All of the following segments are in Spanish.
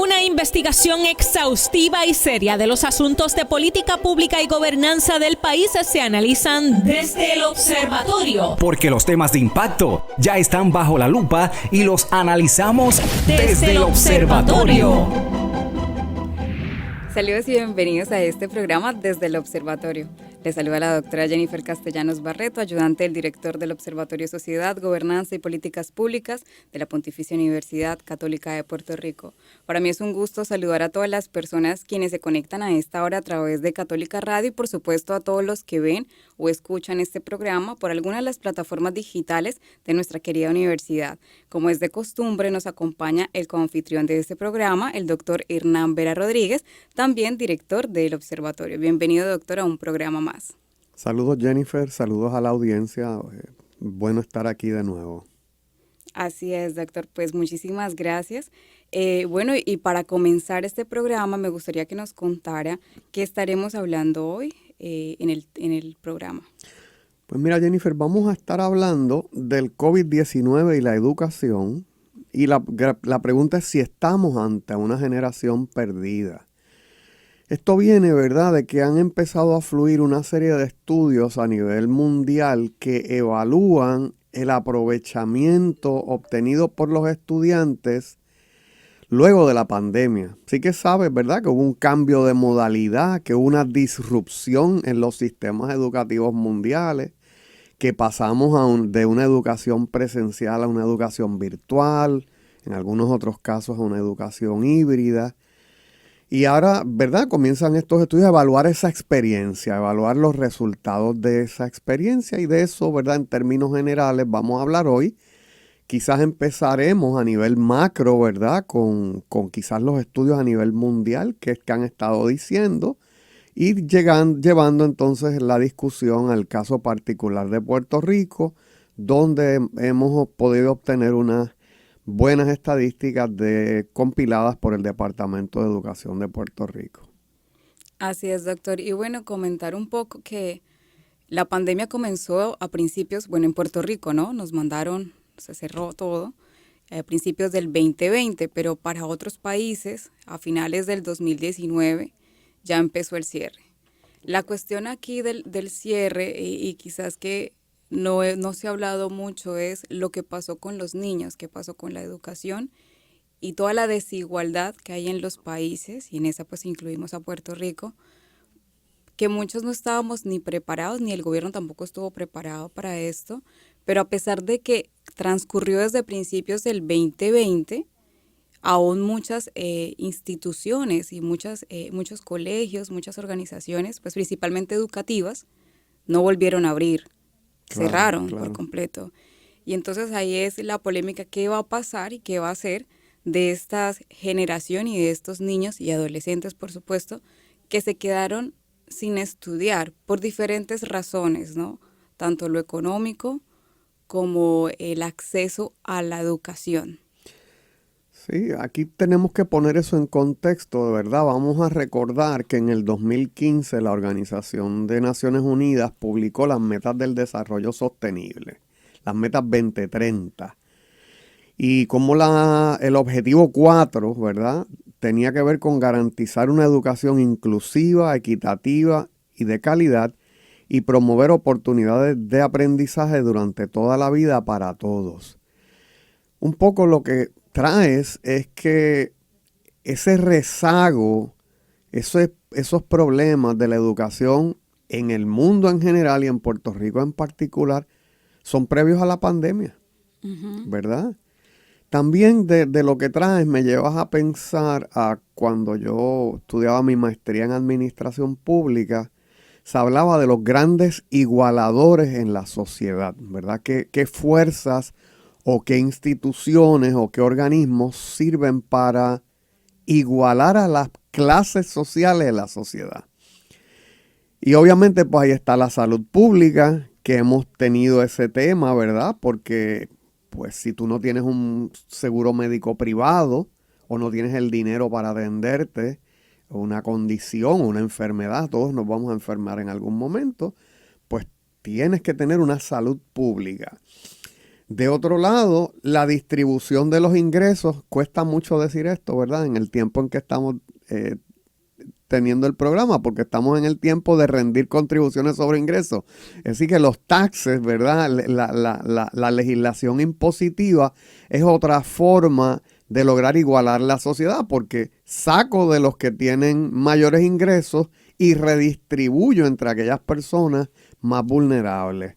Una investigación exhaustiva y seria de los asuntos de política pública y gobernanza del país se analizan desde el observatorio. Porque los temas de impacto ya están bajo la lupa y los analizamos desde el observatorio. Saludos y bienvenidos a este programa desde el observatorio. Les saluda la doctora Jennifer Castellanos Barreto, ayudante del director del Observatorio Sociedad, Gobernanza y Políticas Públicas de la Pontificia Universidad Católica de Puerto Rico. Para mí es un gusto saludar a todas las personas quienes se conectan a esta hora a través de Católica Radio y por supuesto a todos los que ven o escuchan este programa por alguna de las plataformas digitales de nuestra querida universidad. Como es de costumbre, nos acompaña el coanfitrión de este programa, el doctor Hernán Vera Rodríguez, también director del Observatorio. Bienvenido, doctor, a un programa más. Saludos, Jennifer, saludos a la audiencia. Bueno estar aquí de nuevo. Así es, doctor, pues muchísimas gracias. Bueno, y para comenzar este programa me gustaría que nos contara qué estaremos hablando hoy en el programa. Pues mira, Jennifer, vamos a estar hablando del COVID-19 y la educación. Y la pregunta es si estamos ante una generación perdida. Esto viene, ¿verdad?, de que han empezado a fluir una serie de estudios a nivel mundial que evalúan el aprovechamiento obtenido por los estudiantes luego de la pandemia. Sí que sabes, ¿verdad?, que hubo un cambio de modalidad, que hubo una disrupción en los sistemas educativos mundiales, que pasamos de una educación presencial a una educación virtual, en algunos otros casos a una educación híbrida. Y ahora, ¿verdad?, comienzan estos estudios a evaluar esa experiencia, a evaluar los resultados de esa experiencia y de eso, ¿verdad?, en términos generales vamos a hablar hoy. Quizás empezaremos a nivel macro, ¿verdad?, con quizás los estudios a nivel mundial que han estado diciendo y llevando entonces la discusión al caso particular de Puerto Rico, donde hemos podido obtener unas buenas estadísticas compiladas por el Departamento de Educación de Puerto Rico. Así es, doctor. Y bueno, comentar un poco que la pandemia comenzó a principios, bueno, en Puerto Rico, ¿no? Nos mandaron, se cerró todo a principios del 2020, pero para otros países, a finales del 2019, ya empezó el cierre. La cuestión aquí del cierre y quizás que no se ha hablado mucho es lo que pasó con los niños, qué pasó con la educación y toda la desigualdad que hay en los países, y en esa pues incluimos a Puerto Rico, que muchos no estábamos ni preparados, ni el gobierno tampoco estuvo preparado para esto, pero a pesar de que transcurrió desde principios del 2020, aún muchas instituciones y muchos colegios, muchas organizaciones, pues principalmente educativas, no volvieron a abrir. Cerraron por completo. Y entonces ahí es la polémica, qué va a pasar y qué va a hacer de esta generación y de estos niños y adolescentes, por supuesto, que se quedaron sin estudiar por diferentes razones, ¿no? Tanto lo económico como el acceso a la educación. Sí, aquí tenemos que poner eso en contexto, de verdad. Vamos a recordar que en el 2015 la Organización de Naciones Unidas publicó las metas del desarrollo sostenible, las metas 2030. Y como el objetivo 4, ¿verdad?, tenía que ver con garantizar una educación inclusiva, equitativa y de calidad y promover oportunidades de aprendizaje durante toda la vida para todos. Un poco lo que traes es que ese rezago, esos problemas de la educación en el mundo en general y en Puerto Rico en particular son previos a la pandemia, ¿verdad? También de lo que traes me llevas a pensar a cuando yo estudiaba mi maestría en administración pública, se hablaba de los grandes igualadores en la sociedad, ¿verdad? ¿Qué fuerzas o qué instituciones o qué organismos sirven para igualar a las clases sociales de la sociedad? Y obviamente pues ahí está la salud pública, que hemos tenido ese tema, ¿verdad? Porque pues si tú no tienes un seguro médico privado o no tienes el dinero para atenderte, una condición, una enfermedad, todos nos vamos a enfermar en algún momento, pues tienes que tener una salud pública. De otro lado, la distribución de los ingresos, cuesta mucho decir esto, ¿verdad? En el tiempo en que estamos teniendo el programa, porque estamos en el tiempo de rendir contribuciones sobre ingresos. Es decir, que los taxes, ¿verdad? La legislación impositiva es otra forma de lograr igualar la sociedad, porque saco de los que tienen mayores ingresos y redistribuyo entre aquellas personas más vulnerables.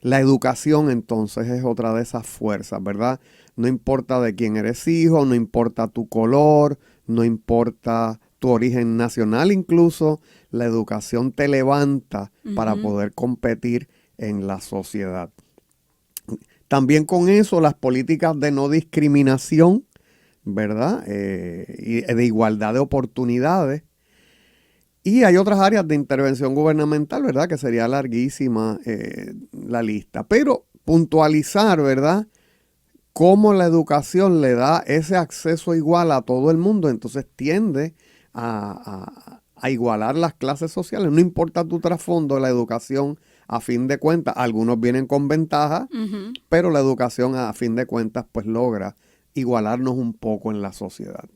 La educación, entonces, es otra de esas fuerzas, ¿verdad? No importa de quién eres hijo, no importa tu color, no importa tu origen nacional, incluso la educación te levanta para poder competir en la sociedad. También con eso, las políticas de no discriminación, ¿verdad? Y de igualdad de oportunidades. Y hay otras áreas de intervención gubernamental, ¿verdad? Que sería larguísima la lista. Pero puntualizar, ¿verdad? Cómo la educación le da ese acceso igual a todo el mundo, entonces tiende a igualar las clases sociales. No importa tu trasfondo, la educación, a fin de cuentas, algunos vienen con ventaja, pero la educación, a fin de cuentas, pues logra igualarnos un poco en la sociedad.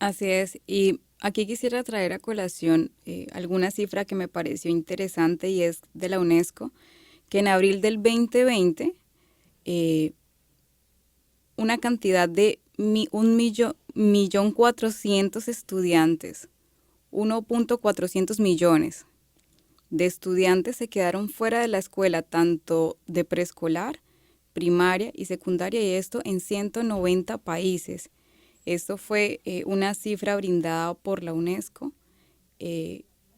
Así es. Y aquí quisiera traer a colación alguna cifra que me pareció interesante y es de la UNESCO, que en abril del 2020 una cantidad de 1.400.000 estudiantes, 1.400 millones de estudiantes se quedaron fuera de la escuela, tanto de preescolar, primaria y secundaria, y esto en 190 países. Esto fue una cifra brindada por la UNESCO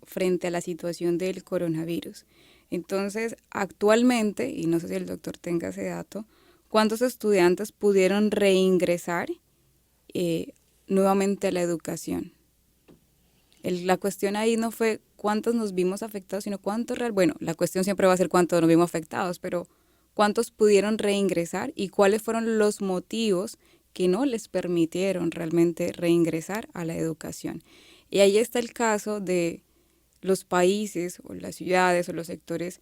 frente a la situación del coronavirus. Entonces, actualmente, y no sé si el doctor tenga ese dato, ¿cuántos estudiantes pudieron reingresar nuevamente a la educación? La cuestión ahí no fue cuántos nos vimos afectados, sino cuántos bueno, la cuestión siempre va a ser cuántos nos vimos afectados, pero cuántos pudieron reingresar y cuáles fueron los motivos que no les permitieron realmente reingresar a la educación. Y ahí está el caso de los países o las ciudades o los sectores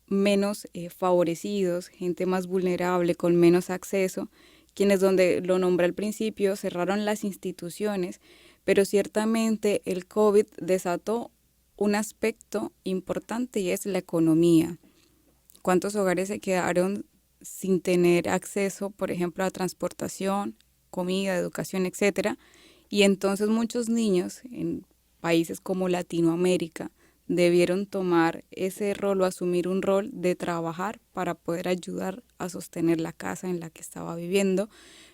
menos favorecidos, gente más vulnerable, con menos acceso, quienes, donde lo nombré al principio, cerraron las instituciones, pero ciertamente el COVID desató un aspecto importante y es la economía. ¿Cuántos hogares se quedaron sin tener acceso, por ejemplo, a transportación, comida, educación, etcétera? Y entonces muchos niños en países como Latinoamérica debieron tomar ese rol o asumir un rol de trabajar para poder ayudar a sostener la casa en la que estaba viviendo.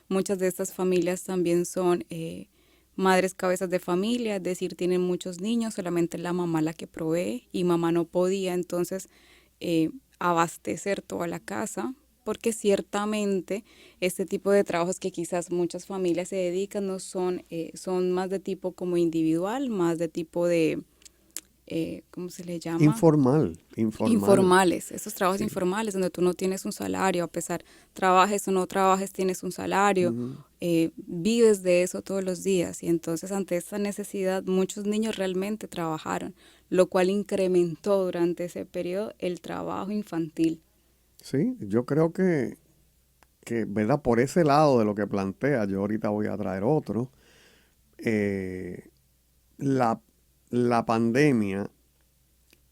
Muchas de estas familias también son madres cabezas de familia, es decir, tienen muchos niños, solamente la mamá la que provee y mamá no podía entonces abastecer toda la casa, porque ciertamente este tipo de trabajos que quizás muchas familias se dedican no son, son más de tipo como individual, más de tipo de, ¿cómo se le llama? Informales, esos trabajos informales donde tú no tienes un salario, a pesar trabajes o no trabajes, tienes un salario, vives de eso todos los días. Y entonces ante esta necesidad muchos niños realmente trabajaron, lo cual incrementó durante ese periodo el trabajo infantil. Sí, yo creo que ¿verdad? Por ese lado de lo que plantea, yo ahorita voy a traer otro, la pandemia,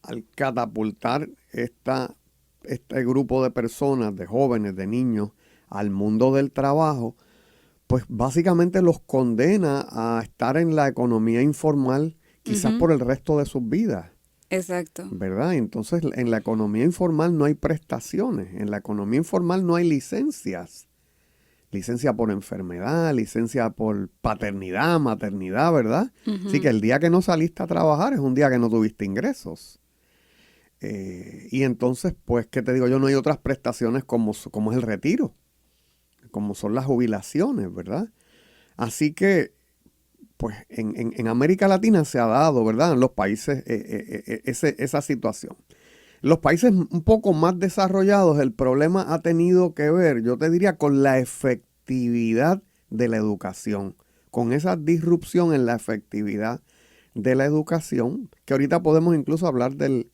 al catapultar este grupo de personas, de jóvenes, de niños, al mundo del trabajo, pues básicamente los condena a estar en la economía informal quizás por el resto de sus vidas. Exacto. ¿Verdad? Entonces, en la economía informal no hay prestaciones, en la economía informal no hay licencias. Licencia por enfermedad, licencia por paternidad, maternidad, ¿verdad? Así que el día que no saliste a trabajar es un día que no tuviste ingresos. Y entonces, pues, ¿qué te digo yo? No hay otras prestaciones como es el retiro, como son las jubilaciones, ¿verdad? Así que, pues en América Latina se ha dado, ¿verdad? En los países esa situación. En los países un poco más desarrollados el problema ha tenido que ver, yo te diría, con la efectividad de la educación, con esa disrupción en la efectividad de la educación, que ahorita podemos incluso hablar del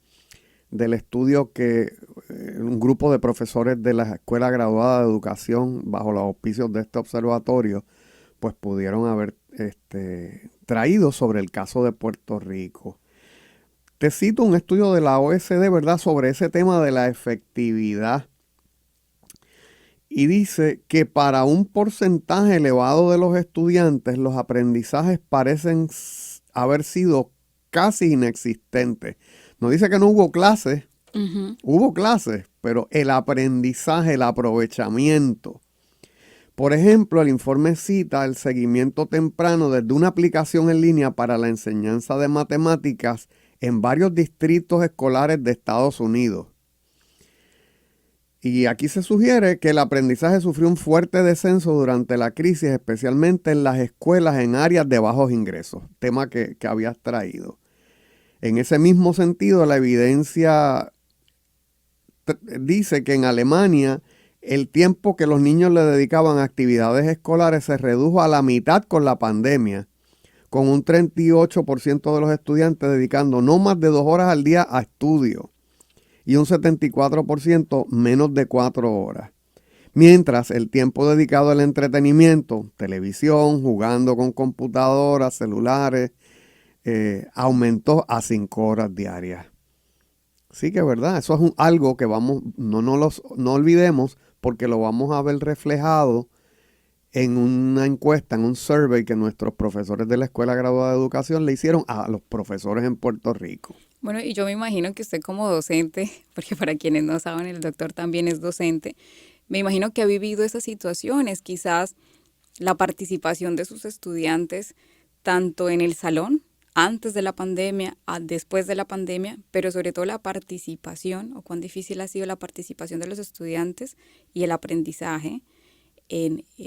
estudio que un grupo de profesores de la Escuela Graduada de Educación bajo los auspicios de este observatorio, pues pudieron haber traído sobre el caso de Puerto Rico. Te cito un estudio de la OECD, ¿verdad?, sobre ese tema de la efectividad. Y dice que para un porcentaje elevado de los estudiantes, los aprendizajes parecen haber sido casi inexistentes. No dice que no hubo clases, hubo clases, pero el aprendizaje, el aprovechamiento. Por ejemplo, el informe cita el seguimiento temprano desde una aplicación en línea para la enseñanza de matemáticas en varios distritos escolares de Estados Unidos. Y aquí se sugiere que el aprendizaje sufrió un fuerte descenso durante la crisis, especialmente en las escuelas en áreas de bajos ingresos, tema que habías traído. En ese mismo sentido, la evidencia dice que en Alemania el tiempo que los niños le dedicaban a actividades escolares se redujo a la mitad con la pandemia, con un 38% de los estudiantes dedicando no más de 2 horas al día a estudio y un 74% menos de 4 horas. Mientras el tiempo dedicado al entretenimiento, televisión, jugando con computadoras, celulares, aumentó a 5 horas diarias. Sí que es verdad, eso es algo que no olvidemos, porque lo vamos a ver reflejado en una encuesta, en un survey que nuestros profesores de la Escuela Graduada de Educación le hicieron a los profesores en Puerto Rico. Bueno, y yo me imagino que usted como docente, porque para quienes no saben, el doctor también es docente, me imagino que ha vivido esas situaciones, quizás la participación de sus estudiantes, tanto en el salón, antes de la pandemia, después de la pandemia, pero sobre todo la participación, o cuán difícil ha sido la participación de los estudiantes y el aprendizaje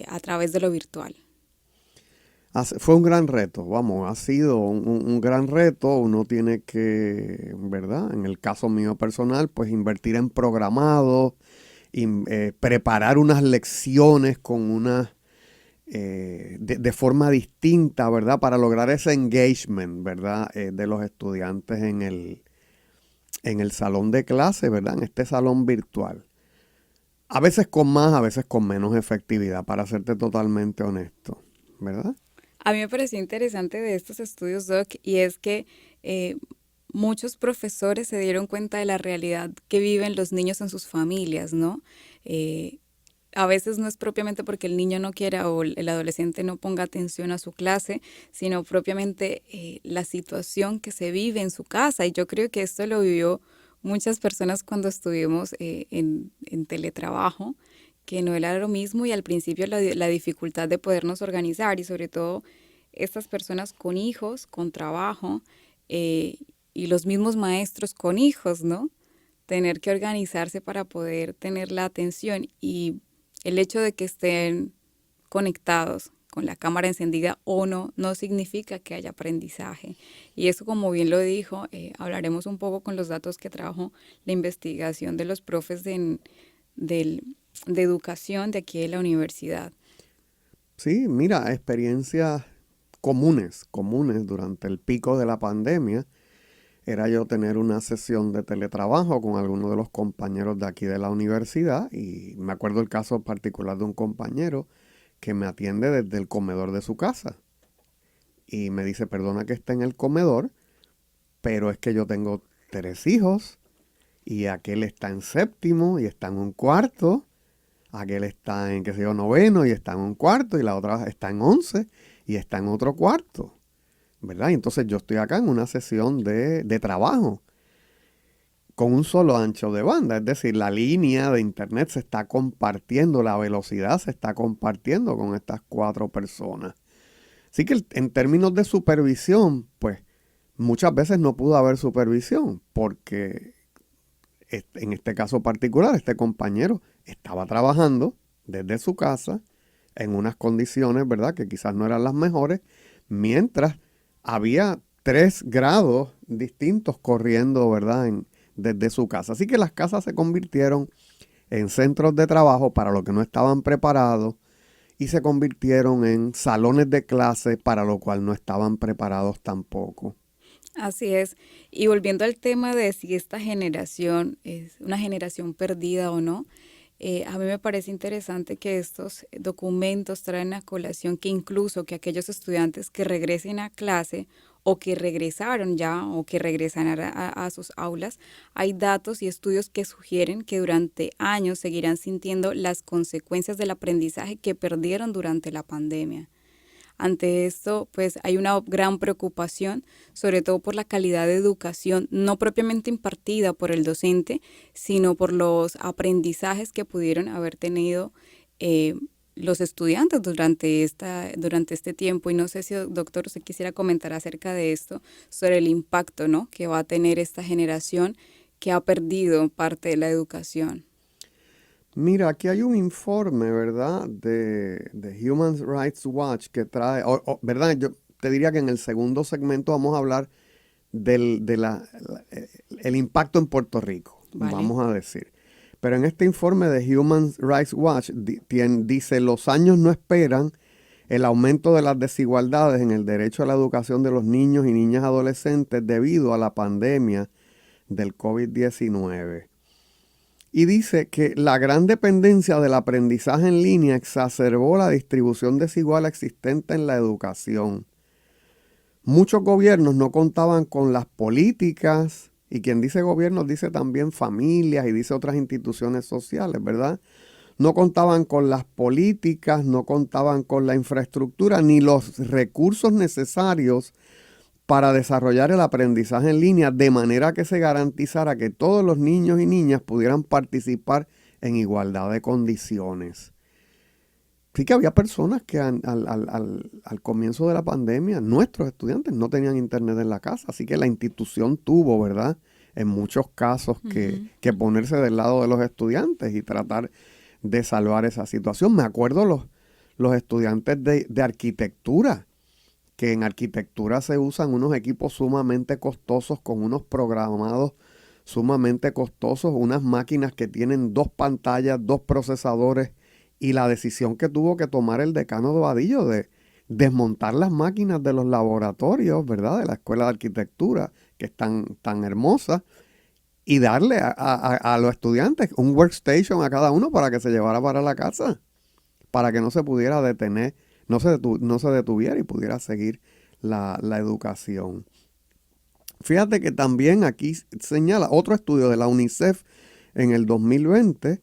a través de lo virtual. Fue un gran reto, ha sido un gran reto. Uno tiene que, ¿verdad?, en el caso mío personal, pues invertir en programado, preparar unas lecciones con de forma distinta, ¿verdad?, para lograr ese engagement, ¿verdad?, de los estudiantes en el salón de clase, ¿verdad?, en este salón virtual. A veces con más, a veces con menos efectividad, para serte totalmente honesto, ¿verdad? A mí me pareció interesante de estos estudios, Doc, y es que muchos profesores se dieron cuenta de la realidad que viven los niños en sus familias, ¿no? A veces no es propiamente porque el niño no quiera o el adolescente no ponga atención a su clase, sino propiamente la situación que se vive en su casa. Y yo creo que esto lo vivió muchas personas cuando estuvimos en teletrabajo, que no era lo mismo, y al principio la dificultad de podernos organizar, y sobre todo estas personas con hijos, con trabajo, y los mismos maestros con hijos, ¿no? Tener que organizarse para poder tener la atención, y el hecho de que estén conectados con la cámara encendida o no significa que haya aprendizaje. Y eso, como bien lo dijo, hablaremos un poco con los datos que trajo la investigación de los profes de educación de aquí de la universidad. Sí, mira, experiencias comunes durante el pico de la pandemia era yo tener una sesión de teletrabajo con algunos de los compañeros de aquí de la universidad, y me acuerdo el caso particular de un compañero que me atiende desde el comedor de su casa y me dice: perdona que esté en el comedor, pero es que yo tengo 3 hijos y aquel está en 7º y está en un cuarto, aquel está en, qué sé yo, 9º y está en un cuarto, y la otra está en 11 y está en otro cuarto, ¿verdad? Y entonces yo estoy acá en una sesión de trabajo con un solo ancho de banda, es decir, la línea de internet se está compartiendo, la velocidad se está compartiendo con estas 4 personas. Así que en términos de supervisión, pues muchas veces no pudo haber supervisión, porque en este caso particular, este compañero estaba trabajando desde su casa en unas condiciones, ¿verdad?, que quizás no eran las mejores, mientras había 3 grados distintos corriendo, ¿verdad?, desde su casa. Así que las casas se convirtieron en centros de trabajo para los que no estaban preparados, y se convirtieron en salones de clase para lo cual no estaban preparados tampoco. Así es. Y volviendo al tema de si esta generación es una generación perdida o no, a mí me parece interesante que estos documentos traen a colación que incluso que aquellos estudiantes que regresen a clase o que regresaron ya o que regresan a sus aulas, hay datos y estudios que sugieren que durante años seguirán sintiendo las consecuencias del aprendizaje que perdieron durante la pandemia. Ante esto, pues hay una gran preocupación, sobre todo por la calidad de educación, no propiamente impartida por el docente, sino por los aprendizajes que pudieron haber tenido los estudiantes durante este tiempo. Y no sé si, doctor, usted quisiera comentar acerca de esto, sobre el impacto, ¿no?, que va a tener esta generación que ha perdido parte de la educación. Mira, aquí hay un informe, ¿verdad?, de Human Rights Watch que trae, ¿verdad? Yo te diría que en el segundo segmento vamos a hablar el impacto en Puerto Rico, Vale. vamos a decir. Pero en este informe de Human Rights Watch dice, los años no esperan el aumento de las desigualdades en el derecho a la educación de los niños y niñas adolescentes debido a la pandemia del COVID-19. Y dice que la gran dependencia del aprendizaje en línea exacerbó la distribución desigual existente en la educación. Muchos gobiernos no contaban con las políticas, y quien dice gobiernos dice también familias y dice otras instituciones sociales, ¿verdad? No contaban con las políticas, no contaban con la infraestructura ni los recursos necesarios para desarrollar el aprendizaje en línea de manera que se garantizara que todos los niños y niñas pudieran participar en igualdad de condiciones. Sí que había personas que al comienzo de la pandemia, nuestros estudiantes no tenían internet en la casa, así que la institución tuvo, ¿verdad?, en muchos casos que ponerse del lado de los estudiantes y tratar de salvar esa situación. Me acuerdo los estudiantes de arquitectura, que en arquitectura se usan unos equipos sumamente costosos con unos programados sumamente costosos, unas máquinas que tienen 2 pantallas, 2 procesadores, y la decisión que tuvo que tomar el decano de Vadillo de desmontar las máquinas de los laboratorios, ¿verdad?, de la Escuela de Arquitectura, que están tan hermosas, y darle a los estudiantes un workstation a cada uno para que se llevara para la casa, para que no se pudiera detener, no se detuviera y pudiera seguir la educación. Fíjate que también aquí señala otro estudio de la UNICEF en el 2020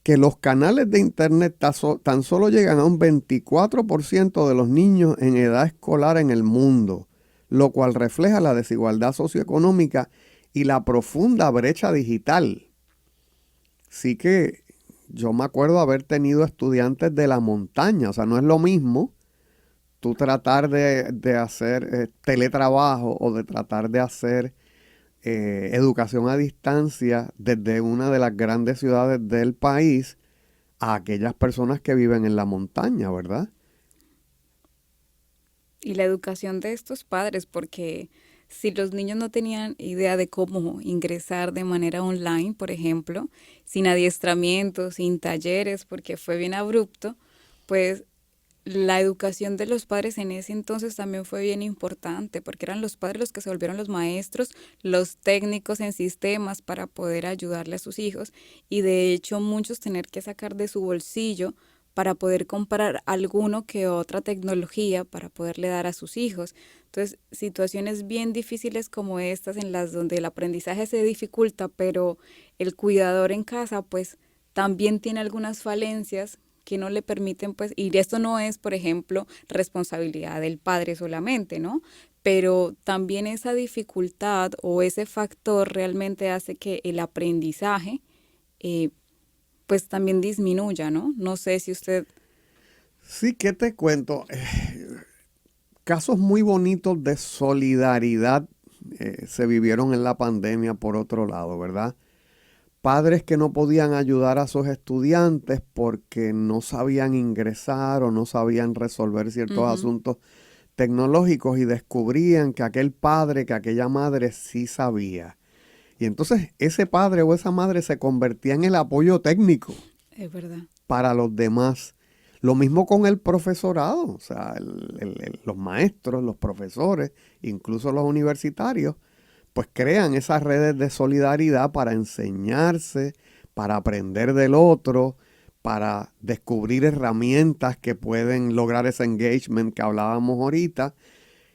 que los canales de internet tan solo llegan a un 24% de los niños en edad escolar en el mundo, lo cual refleja la desigualdad socioeconómica y la profunda brecha digital. Sí que yo me acuerdo haber tenido estudiantes de la montaña, o sea, no es lo mismo tú tratar de hacer teletrabajo o de tratar de hacer educación a distancia desde una de las grandes ciudades del país a aquellas personas que viven en la montaña, ¿verdad? Y la educación de estos padres, porque si los niños no tenían idea de cómo ingresar de manera online, por ejemplo, sin adiestramiento, sin talleres, porque fue bien abrupto, pues la educación de los padres en ese entonces también fue bien importante, porque eran los padres los que se volvieron los maestros, los técnicos en sistemas para poder ayudarle a sus hijos, y de hecho muchos tener que sacar de su bolsillo para poder comprar alguno que otra tecnología para poderle dar a sus hijos. Entonces, situaciones bien difíciles como estas en las donde el aprendizaje se dificulta, pero el cuidador en casa pues también tiene algunas falencias que no le permiten, pues, y esto no es, por ejemplo, responsabilidad del padre solamente, ¿no? Pero también esa dificultad o ese factor realmente hace que el aprendizaje, pues, también disminuya, ¿no? No sé si usted... Sí, ¿qué te cuento? Casos muy bonitos de solidaridad se vivieron en la pandemia por otro lado, ¿verdad? Padres que no podían ayudar a sus estudiantes porque no sabían ingresar o no sabían resolver ciertos asuntos tecnológicos y descubrían que aquel padre, que aquella madre sí sabía. Y entonces ese padre o esa madre se convertía en el apoyo técnico Es verdad. para los demás. Lo mismo con el profesorado, o sea, los maestros, los profesores, incluso los universitarios, pues crean esas redes de solidaridad para enseñarse, para aprender del otro, para descubrir herramientas que pueden lograr ese engagement que hablábamos ahorita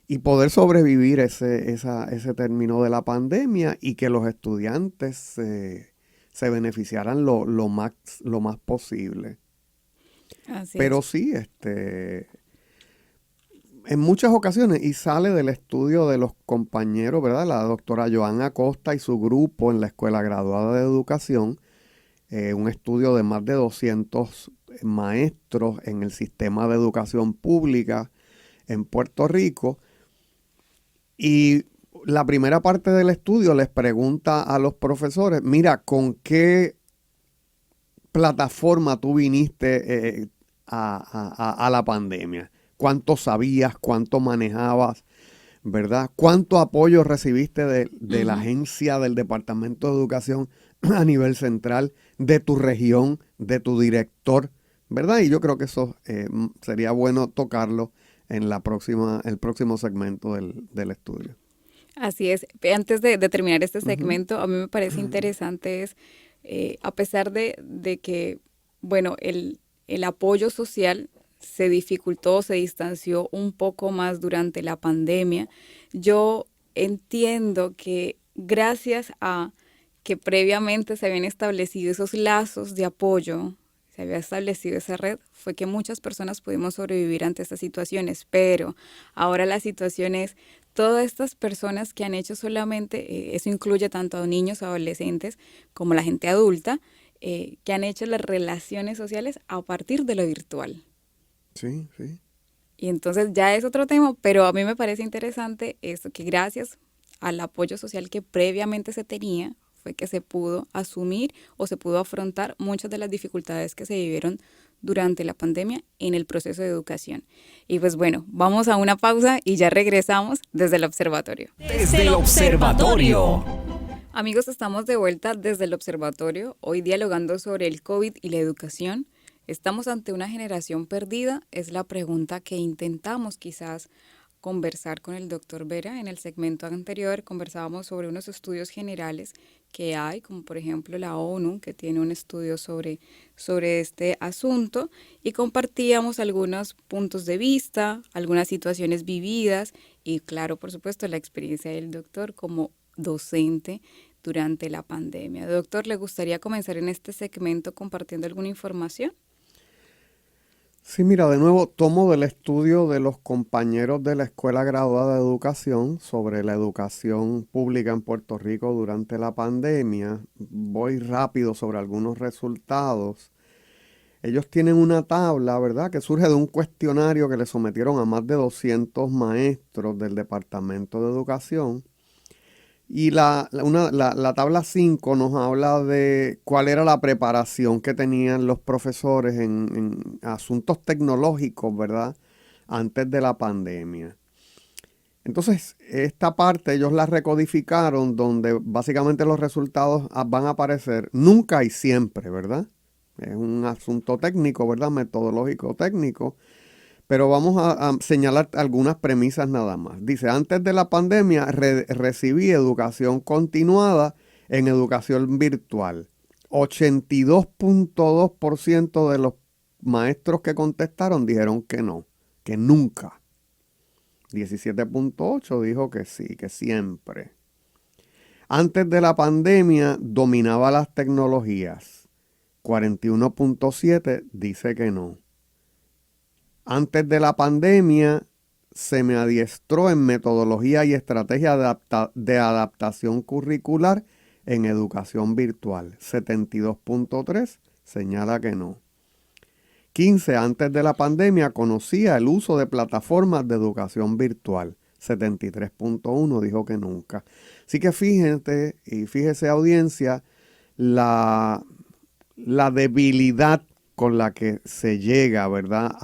y poder sobrevivir ese término de la pandemia y que los estudiantes se beneficiaran lo más posible. Así Pero es. sí, en muchas ocasiones, y sale del estudio de los compañeros, ¿verdad? La doctora Joan Acosta y su grupo en la Escuela Graduada de Educación, un estudio de más de 200 maestros en el sistema de educación pública en Puerto Rico. Y la primera parte del estudio les pregunta a los profesores, mira, ¿con qué plataforma tú viniste a la pandemia? ¿Cuánto sabías? ¿Cuánto manejabas? ¿Verdad? ¿Cuánto apoyo recibiste de la agencia del Departamento de Educación a nivel central, de tu región, de tu director? ¿Verdad? Y yo creo que eso sería bueno tocarlo en el próximo segmento del estudio. Así es. Antes de terminar este segmento, a mí me parece interesante a pesar de que, bueno, el apoyo social se dificultó, se distanció un poco más durante la pandemia, yo entiendo que gracias a que previamente se habían establecido esos lazos de apoyo, se había establecido esa red, fue que muchas personas pudimos sobrevivir ante estas situaciones, pero ahora la situación es todas estas personas que han hecho solamente, eso incluye tanto a niños, adolescentes, como la gente adulta, que han hecho las relaciones sociales a partir de lo virtual. Sí, sí. Y entonces ya es otro tema, pero a mí me parece interesante esto, que gracias al apoyo social que previamente se tenía, fue que se pudo asumir o se pudo afrontar muchas de las dificultades que se vivieron durante la pandemia en el proceso de educación. Y pues bueno, vamos a una pausa y ya regresamos desde el observatorio. Desde el observatorio. Amigos, estamos de vuelta desde el observatorio, hoy dialogando sobre el COVID y la educación. ¿Estamos ante una generación perdida? Es la pregunta que intentamos quizás conversar con el doctor Vera. En el segmento anterior conversábamos sobre unos estudios generales que hay, como por ejemplo la ONU, que tiene un estudio sobre este asunto, y compartíamos algunos puntos de vista, algunas situaciones vividas y claro, por supuesto, la experiencia del doctor como docente durante la pandemia. Doctor, ¿le gustaría comenzar en este segmento compartiendo alguna información? Sí, mira, de nuevo tomo del estudio de los compañeros de la Escuela Graduada de Educación sobre la educación pública en Puerto Rico durante la pandemia. Voy rápido sobre algunos resultados. Ellos tienen una tabla, ¿verdad?, que surge de un cuestionario que le sometieron a más de 200 maestros del Departamento de Educación. Y la tabla 5 nos habla de cuál era la preparación que tenían los profesores en asuntos tecnológicos, ¿verdad?, antes de la pandemia. Entonces, esta parte ellos la recodificaron donde básicamente los resultados van a aparecer nunca y siempre, ¿verdad? Es un asunto técnico, ¿verdad?, metodológico técnico. Pero vamos a señalar algunas premisas nada más. Dice, antes de la pandemia recibí educación continuada en educación virtual. 82.2% de los maestros que contestaron dijeron que no, que nunca. 17.8% dijo que sí, que siempre. Antes de la pandemia dominaba las tecnologías. 41.7% dice que no. Antes de la pandemia se me adiestró en metodología y estrategia de adaptación curricular en educación virtual. 72.3% señala que no. 15. Antes de la pandemia conocía el uso de plataformas de educación virtual. 73.1% dijo que nunca. Así que fíjese audiencia, la debilidad con la que se llega, ¿verdad?,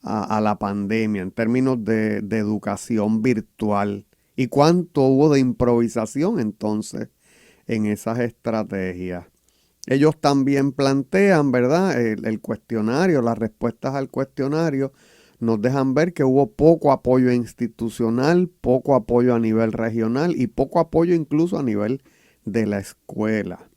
a la pandemia en términos de educación virtual. ¿Y cuánto hubo de improvisación entonces en esas estrategias? Ellos también plantean, ¿verdad? El cuestionario, las respuestas al cuestionario nos dejan ver que hubo poco apoyo institucional, poco apoyo a nivel regional y poco apoyo incluso a nivel de la escuela.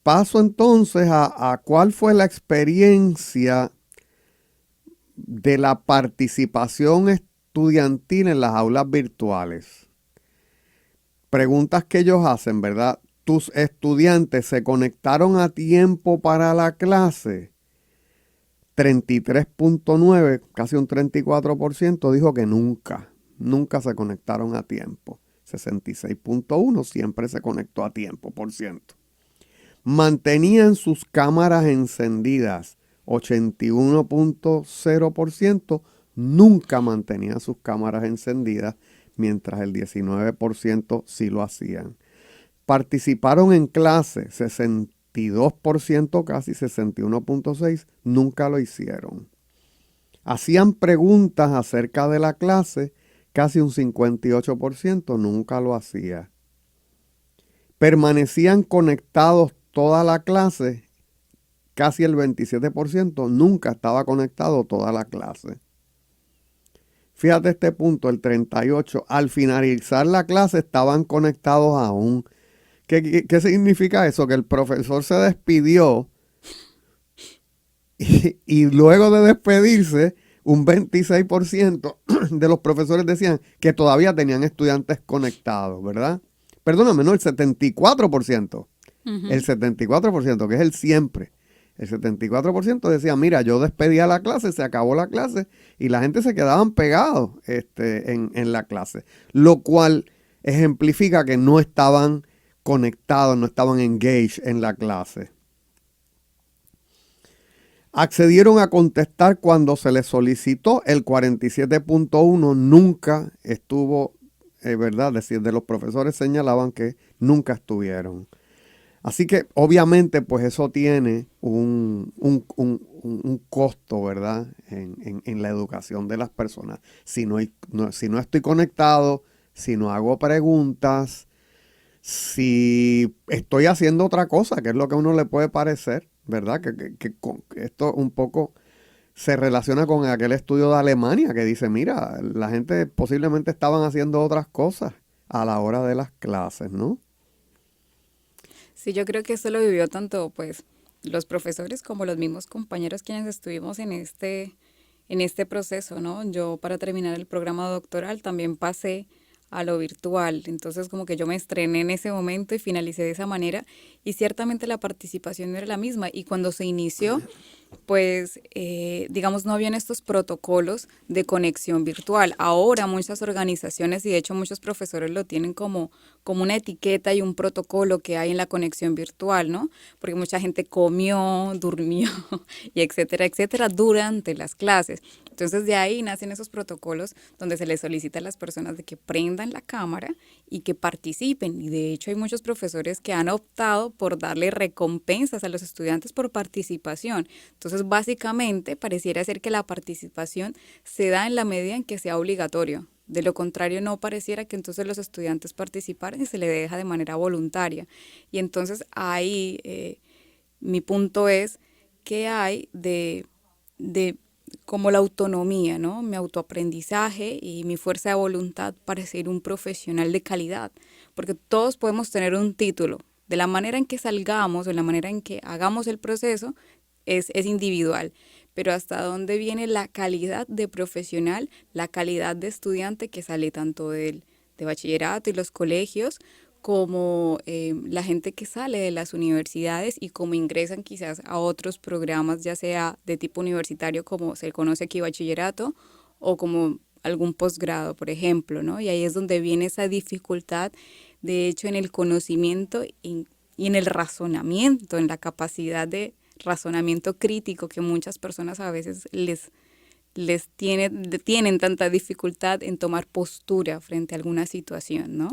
Paso entonces a cuál fue la experiencia de la participación estudiantil en las aulas virtuales. Preguntas que ellos hacen, ¿verdad? ¿Tus estudiantes se conectaron a tiempo para la clase? 33.9, casi un 34% dijo que nunca se conectaron a tiempo. 66.1 siempre se conectó a tiempo, por ciento. Mantenían sus cámaras encendidas. 81.0% nunca mantenían sus cámaras encendidas, mientras el 19% sí lo hacían. Participaron en clase, 62%, casi 61.6%, nunca lo hicieron. Hacían preguntas acerca de la clase, casi un 58%, nunca lo hacía. Permanecían conectados toda la clase, casi el 27%, nunca estaba conectado toda la clase. Fíjate este punto, el 38%, al finalizar la clase estaban conectados aún. ¿Qué significa eso? Que el profesor se despidió y luego de despedirse, un 26% de los profesores decían que todavía tenían estudiantes conectados, ¿verdad? Perdóname, no, el 74%. El 74%, que es el siempre. El 74% decía, mira, yo despedí a la clase, se acabó la clase y la gente se quedaban pegados en la clase. Lo cual ejemplifica que no estaban conectados, no estaban engaged en la clase. Accedieron a contestar cuando se les solicitó, el 47.1 nunca estuvo, ¿verdad? Es decir, de los profesores señalaban que nunca estuvieron. Así que obviamente pues eso tiene un costo, ¿verdad? En la educación de las personas. Si no estoy conectado, si no hago preguntas, si estoy haciendo otra cosa, que es lo que a uno le puede parecer, ¿verdad? Que esto un poco se relaciona con aquel estudio de Alemania que dice, mira, la gente posiblemente estaban haciendo otras cosas a la hora de las clases, ¿no? Sí, yo creo que esto lo vivió tanto pues los profesores como los mismos compañeros quienes estuvimos en este proceso, ¿no? Yo para terminar el programa doctoral también pasé a lo virtual, entonces como que yo me estrené en ese momento y finalicé de esa manera y ciertamente la participación no era la misma y cuando se inició pues digamos no habían estos protocolos de conexión virtual. Ahora muchas organizaciones y de hecho muchos profesores lo tienen como una etiqueta y un protocolo que hay en la conexión virtual, ¿no? Porque mucha gente comió, durmió y etcétera, etcétera durante las clases. Entonces de ahí nacen esos protocolos donde se les solicita a las personas de que prendan la cámara y que participen. Y de hecho hay muchos profesores que han optado por darle recompensas a los estudiantes por participación. Entonces básicamente pareciera ser que la participación se da en la medida en que sea obligatorio. De lo contrario, no pareciera que entonces los estudiantes participaran y se le deja de manera voluntaria. Y entonces ahí mi punto es que hay de como la autonomía, ¿no? Mi autoaprendizaje y mi fuerza de voluntad para ser un profesional de calidad. Porque todos podemos tener un título. De la manera en que salgamos, de la manera en que hagamos el proceso, es individual. Pero hasta dónde viene la calidad de profesional, la calidad de estudiante que sale tanto de bachillerato y los colegios, como la gente que sale de las universidades y como ingresan quizás a otros programas, ya sea de tipo universitario, como se conoce aquí bachillerato, o como algún posgrado, por ejemplo, ¿no? Y ahí es donde viene esa dificultad, de hecho, en el conocimiento y en el razonamiento, en la capacidad de razonamiento crítico que muchas personas a veces tienen tanta dificultad en tomar postura frente a alguna situación, ¿no?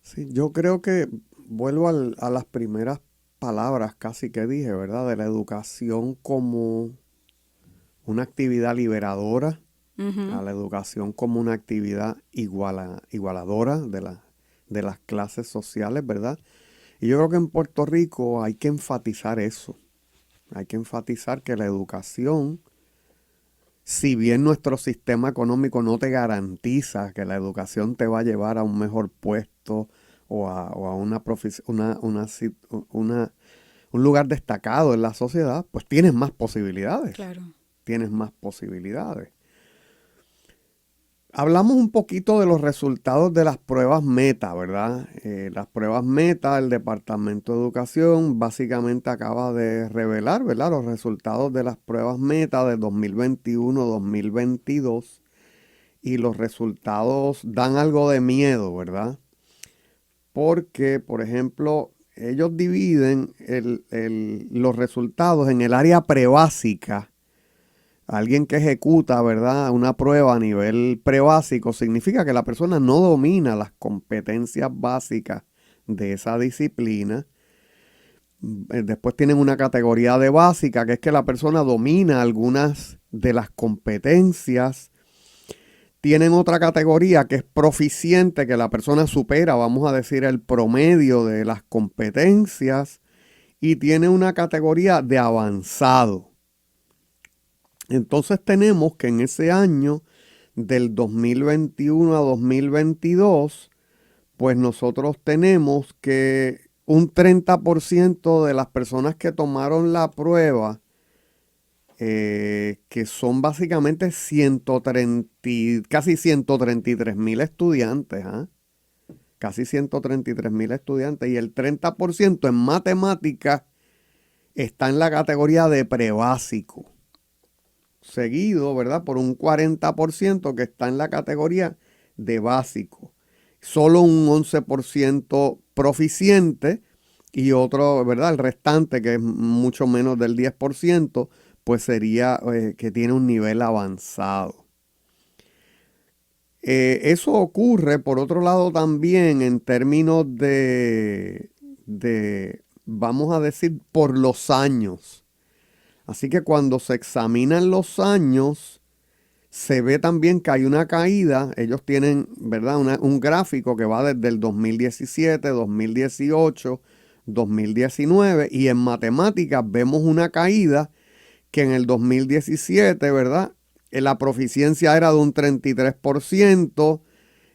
Sí, yo creo que vuelvo a las primeras palabras casi que dije, ¿verdad? De la educación como una actividad liberadora, a la educación como una actividad igualadora de de las clases sociales, ¿verdad? Y yo creo que en Puerto Rico hay que enfatizar eso. Hay que enfatizar que la educación, si bien nuestro sistema económico no te garantiza que la educación te va a llevar a un mejor puesto o a un lugar destacado en la sociedad, pues tienes más posibilidades. Claro. Tienes más posibilidades. Hablamos un poquito de los resultados de las pruebas meta, ¿verdad? Las pruebas meta, el Departamento de Educación básicamente acaba de revelar, ¿verdad?, los resultados de las pruebas meta de 2021-2022 y los resultados dan algo de miedo, ¿verdad? Porque, por ejemplo, ellos dividen los resultados en el área prebásica. Alguien que ejecuta, ¿verdad?, una prueba a nivel prebásico significa que la persona no domina las competencias básicas de esa disciplina. Después tienen una categoría de básica, que es que la persona domina algunas de las competencias. Tienen otra categoría que es proficiente, que la persona supera, vamos a decir, el promedio de las competencias. Y tiene una categoría de avanzado. Entonces tenemos que en ese año del 2021 a 2022, pues nosotros tenemos que un 30% de las personas que tomaron la prueba, que son básicamente casi 133,000 estudiantes, casi 133,000 estudiantes, y el 30% en matemáticas está en la categoría de prebásico, seguido, ¿verdad?, por un 40% que está en la categoría de básico. Solo un 11% proficiente y otro, ¿verdad?, el restante, que es mucho menos del 10%, pues sería que tiene un nivel avanzado. Eso ocurre, por otro lado, también en términos de, vamos a decir, por los años. Así que cuando se examinan los años, se ve también que hay una caída. Ellos tienen, ¿verdad?, un gráfico que va desde el 2017, 2018, 2019. Y en matemáticas vemos una caída que en el 2017, ¿verdad?, la proficiencia era de un 33%.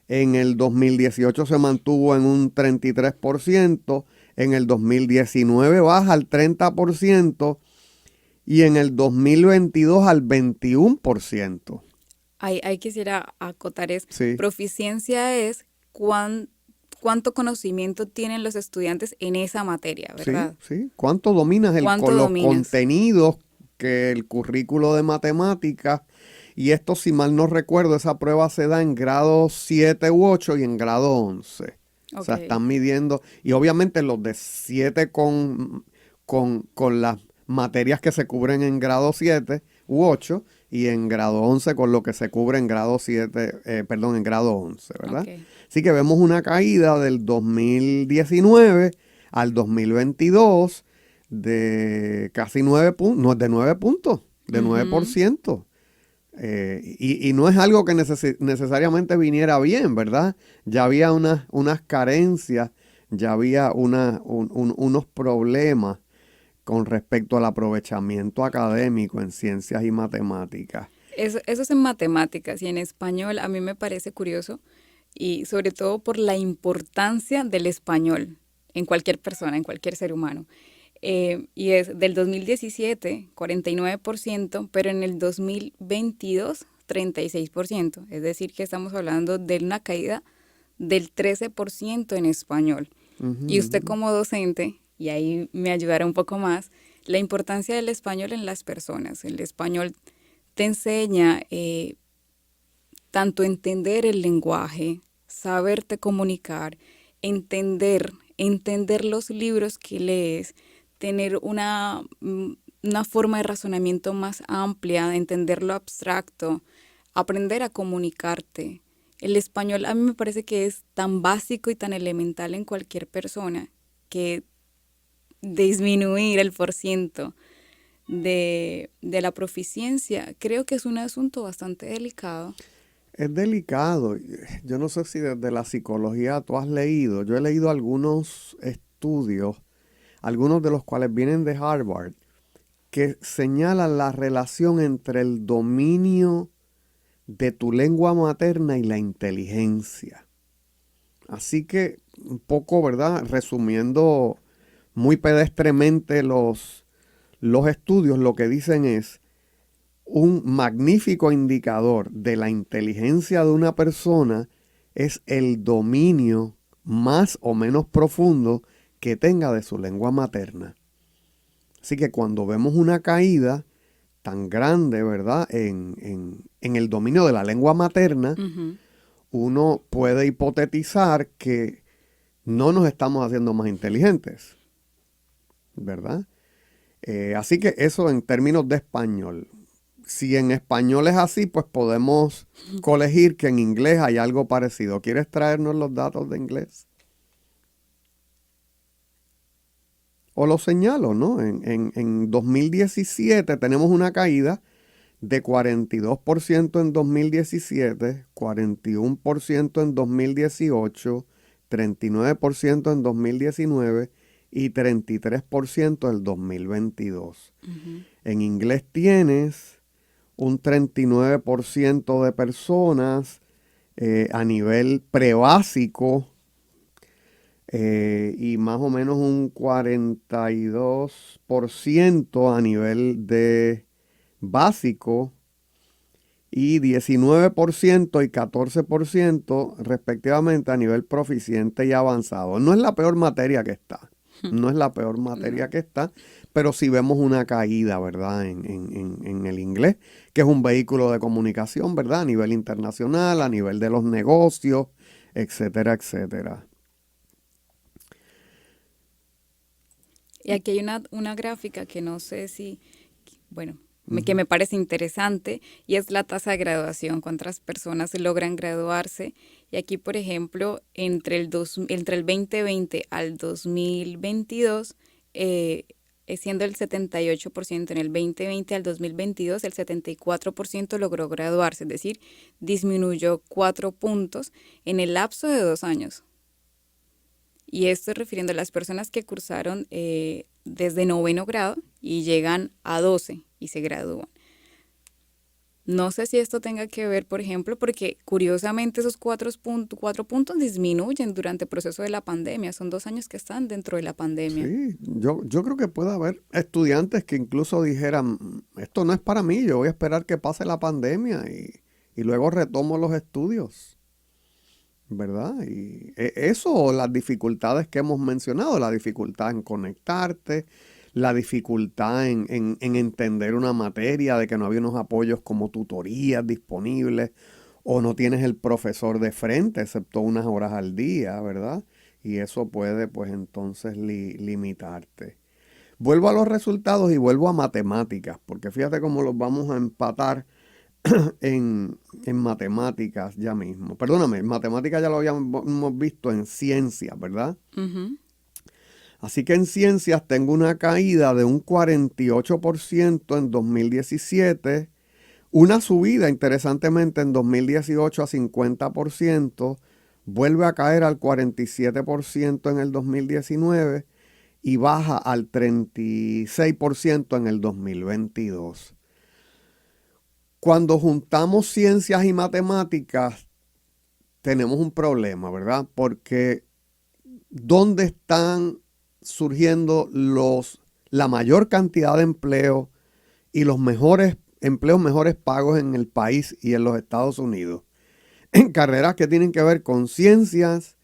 En el 2018 se mantuvo en un 33%. En el 2019 baja al 30%. Y en el 2022 al 21%. Ahí quisiera acotar es, Sí. Proficiencia es cuánto conocimiento tienen los estudiantes en esa materia, ¿verdad? Sí, sí. ¿Cuánto dominas ¿Cuánto los dominas? contenidos que el currículo de matemáticas? Y esto, si mal no recuerdo, esa prueba se da en grado 7 u 8 y en grado 11. O sea, Ok. están midiendo. Y obviamente los de 7 con las materias que se cubren en grado 7 u 8 y en grado 11 con lo que se cubre en grado 7, en grado 11, ¿verdad? Ok. Así que vemos una caída del 2019 al 2022 de casi 9 puntos, no, de 9 puntos, de 9%. Y no es algo que necesariamente viniera bien, ¿verdad? Ya había unas carencias, ya había unos problemas con respecto al aprovechamiento académico en ciencias y matemáticas. Eso es en matemáticas y en español a mí me parece curioso y sobre todo por la importancia del español en cualquier persona, en cualquier ser humano. Y es del 2017, 49%, pero en el 2022, 36%. Es decir, que estamos hablando de una caída del 13% en español. Y usted como docente, y ahí me ayudará un poco más, la importancia del español en las personas. El español te enseña tanto entender el lenguaje, saberte comunicar, entender los libros que lees, tener una forma de razonamiento más amplia, entender lo abstracto, aprender a comunicarte. El español a mí me parece que es tan básico y tan elemental en cualquier persona que disminuir el porciento de la proficiencia creo que es un asunto bastante delicado. Es delicado. Yo no sé si desde la psicología tú has leído. Yo he leído algunos estudios, algunos de los cuales vienen de Harvard, que señalan la relación entre el dominio de tu lengua materna y la inteligencia. Así que, un poco, ¿verdad? Resumiendo muy pedestremente los estudios, lo que dicen es un magnífico indicador de la inteligencia de una persona es el dominio más o menos profundo que tenga de su lengua materna. Así que cuando vemos una caída tan grande, ¿verdad? En el dominio de la lengua materna, uno puede hipotetizar que no nos estamos haciendo más inteligentes, ¿verdad? Así que eso en términos de español. Si en español es así, pues podemos colegir que en inglés hay algo parecido. ¿Quieres traernos los datos de inglés? O lo señalo, ¿no? En 2017 tenemos una caída de 42% en 2017, 41% en 2018, 39% en 2019 y 33% en el 2022. En inglés tienes un 39% de personas a nivel prebásico, y más o menos un 42% a nivel de básico y 19% y 14% respectivamente a nivel proficiente y avanzado. No es la peor materia que está, no es la peor materia que está, pero sí vemos una caída, ¿verdad? En el inglés, que es un vehículo de comunicación, ¿verdad? A nivel internacional, a nivel de los negocios, etcétera, etcétera. Y aquí hay una gráfica que no sé si, bueno, que me parece interesante, y es la tasa de graduación, cuántas personas logran graduarse. Y aquí, por ejemplo, entre el 2020 al 2022, siendo el 78%, en el 2020 al 2022, el 74% logró graduarse, es decir, disminuyó 4 puntos en el lapso de 2 años. Y esto refiriendo a las personas que cursaron desde 9º grado y llegan a 12 y se gradúan. No sé si esto tenga que ver, por ejemplo, porque curiosamente esos 4 puntos disminuyen durante el proceso de la pandemia. Son 2 años que están dentro de la pandemia. Sí, yo creo que puede haber estudiantes que incluso dijeran, esto no es para mí, yo voy a esperar que pase la pandemia y luego retomo los estudios, ¿verdad? Y eso, las dificultades que hemos mencionado, la dificultad en conectarte, la dificultad en entender una materia, de que no había unos apoyos como tutorías disponibles, o no tienes el profesor de frente, excepto unas horas al día, ¿verdad? Y eso puede, pues entonces, limitarte. Vuelvo a los resultados y vuelvo a matemáticas, porque fíjate cómo los vamos a empatar en matemáticas ya mismo. Perdóname, en matemáticas ya lo habíamos visto en ciencias, ¿verdad? Así que en ciencias tengo una caída de un 48% en 2017, una subida interesantemente en 2018 a 50%, vuelve a caer al 47% en el 2019 y baja al 36% en el 2022. Cuando juntamos ciencias y matemáticas, tenemos un problema, ¿verdad? Porque ¿dónde están surgiendo la mayor cantidad de empleo y los mejores empleos mejores pagos en el país y en los Estados Unidos? En carreras que tienen que ver con ciencias,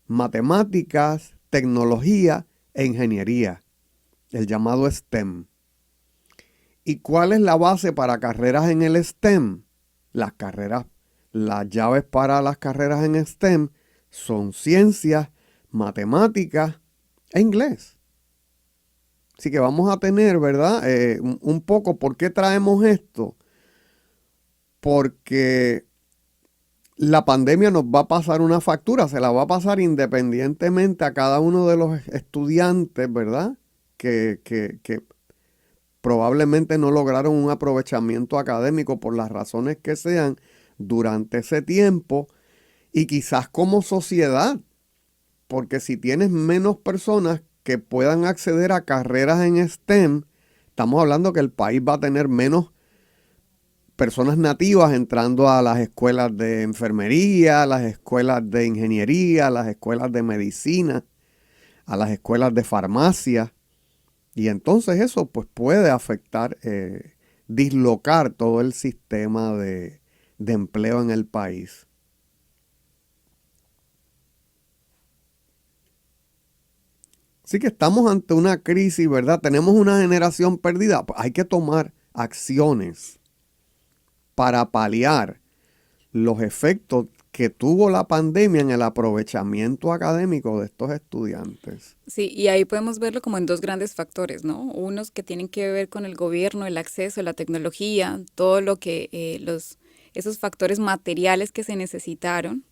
matemáticas, tecnología e ingeniería, el llamado STEM. ¿Y cuál es la base para carreras en el STEM? Las llaves para las carreras en STEM son ciencias, matemáticas e inglés. Así que vamos a tener, ¿verdad? Un poco, ¿por qué traemos esto? Porque la pandemia nos va a pasar una factura, se la va a pasar independientemente a cada uno de los estudiantes, ¿verdad? Que probablemente no lograron un aprovechamiento académico por las razones que sean, durante ese tiempo y quizás como sociedad, porque si tienes menos personas que puedan acceder a carreras en STEM, estamos hablando que el país va a tener menos personas nativas entrando a las escuelas de enfermería, a las escuelas de ingeniería, a las escuelas de medicina, a las escuelas de farmacia. Y entonces eso pues puede afectar, dislocar todo el sistema de empleo en el país. Así que estamos ante una crisis, ¿verdad? Tenemos una generación perdida. Pues hay que tomar acciones para paliar los efectos que tuvo la pandemia en el aprovechamiento académico de estos estudiantes. Sí, y ahí podemos verlo como en dos grandes factores, ¿no? Unos que tienen que ver con el gobierno, el acceso, la tecnología, todo lo que esos factores materiales que se necesitaron.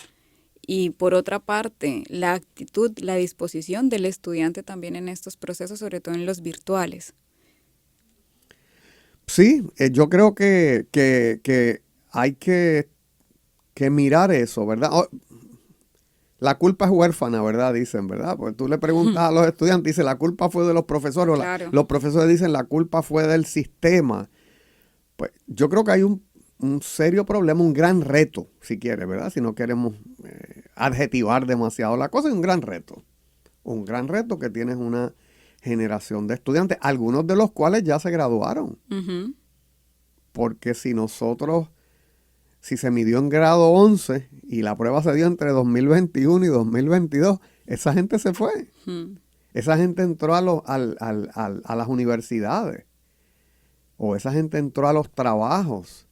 Y por otra parte, la actitud, la disposición del estudiante también en estos procesos, sobre todo en los virtuales. Sí, yo creo que hay que mirar eso, ¿verdad? La culpa es huérfana, ¿verdad? Dicen, ¿verdad? Porque tú le preguntas a los estudiantes, dicen, la culpa fue de los profesores. Claro. Los profesores dicen, la culpa fue del sistema. Pues yo creo que hay un serio problema, un gran reto, si quieres, ¿verdad? Si no queremos adjetivar demasiado la cosa, es un gran reto. Un gran reto que tienes una generación de estudiantes, algunos de los cuales ya se graduaron. Uh-huh. Porque si se midió en grado 11 y la prueba se dio entre 2021 y 2022, esa gente se fue. Uh-huh. Esa gente entró a las universidades o esa gente entró a los trabajos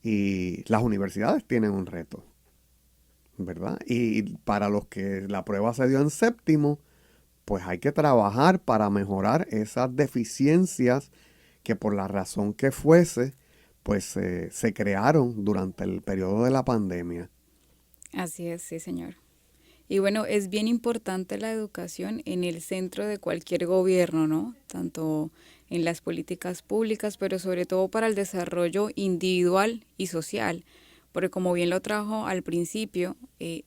y las universidades tienen un reto, ¿verdad? Y para los que la prueba se dio en séptimo, pues hay que trabajar para mejorar esas deficiencias que por la razón que fuese, pues se crearon durante el periodo de la pandemia. Así es, sí, señor. Y bueno, es bien importante la educación en el centro de cualquier gobierno, ¿no? Tanto en las políticas públicas, pero sobre todo para el desarrollo individual y social. Porque como bien lo trajo al principio,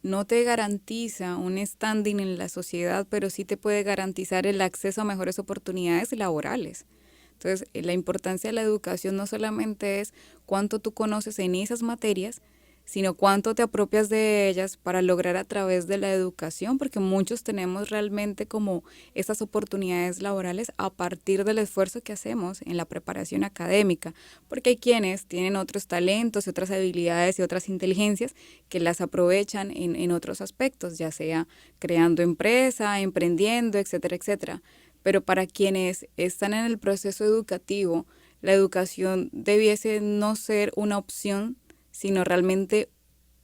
no te garantiza un standing en la sociedad, pero sí te puede garantizar el acceso a mejores oportunidades laborales. Entonces, la importancia de la educación no solamente es cuánto tú conoces en esas materias, sino cuánto te apropias de ellas para lograr a través de la educación, porque muchos tenemos realmente como estas oportunidades laborales a partir del esfuerzo que hacemos en la preparación académica, porque hay quienes tienen otros talentos y otras habilidades y otras inteligencias que las aprovechan en otros aspectos, ya sea creando empresa, emprendiendo, etcétera, etcétera. Pero para quienes están en el proceso educativo, la educación debiese no ser una opción, sino realmente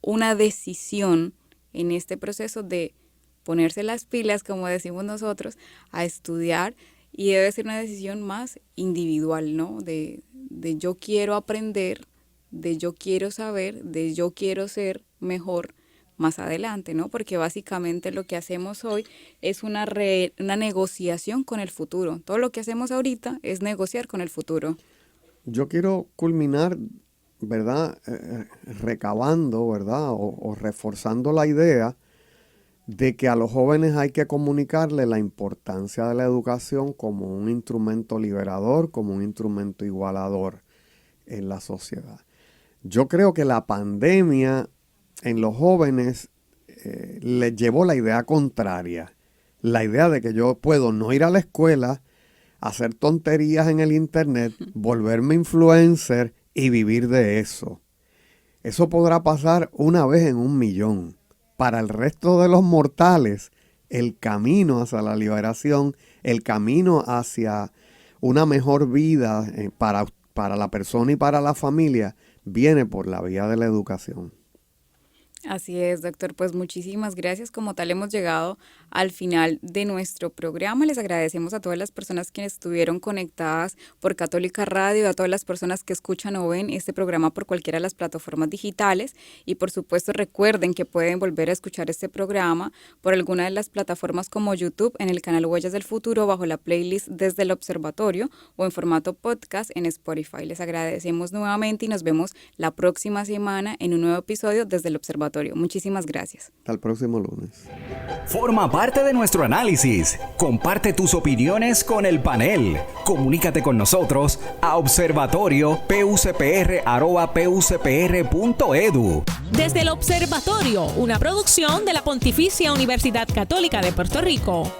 una decisión en este proceso de ponerse las pilas, como decimos nosotros, a estudiar, y debe ser una decisión más individual, ¿no? De yo quiero aprender, de yo quiero saber, de yo quiero ser mejor más adelante, ¿no? Porque básicamente lo que hacemos hoy es una negociación con el futuro. Todo lo que hacemos ahorita es negociar con el futuro. Yo quiero culminar, ¿verdad? Recabando, ¿verdad? O reforzando la idea de que a los jóvenes hay que comunicarle la importancia de la educación como un instrumento liberador, como un instrumento igualador en la sociedad. Yo creo que la pandemia en los jóvenes les llevó la idea contraria, la idea de que yo puedo no ir a la escuela, hacer tonterías en el internet, volverme influencer y vivir de eso. Eso podrá pasar una vez en 1.000.000. Para el resto de los mortales, el camino hacia la liberación, el camino hacia una mejor vida para la persona y para la familia, viene por la vía de la educación. Así es, doctor. Pues muchísimas gracias. Como tal, hemos llegado al final de nuestro programa. Les agradecemos a todas las personas que estuvieron conectadas por Católica Radio, a todas las personas que escuchan o ven este programa por cualquiera de las plataformas digitales. Y por supuesto, recuerden que pueden volver a escuchar este programa por alguna de las plataformas como YouTube, en el canal Huellas del Futuro, bajo la playlist Desde el Observatorio, o en formato podcast en Spotify. Les agradecemos nuevamente y nos vemos la próxima semana en un nuevo episodio Desde el Observatorio. Muchísimas gracias. Hasta el próximo lunes. Forma parte de nuestro análisis. Comparte tus opiniones con el panel. Comunícate con nosotros a observatorio.pucpr@pucpr.edu. Desde el Observatorio, una producción de la Pontificia Universidad Católica de Puerto Rico.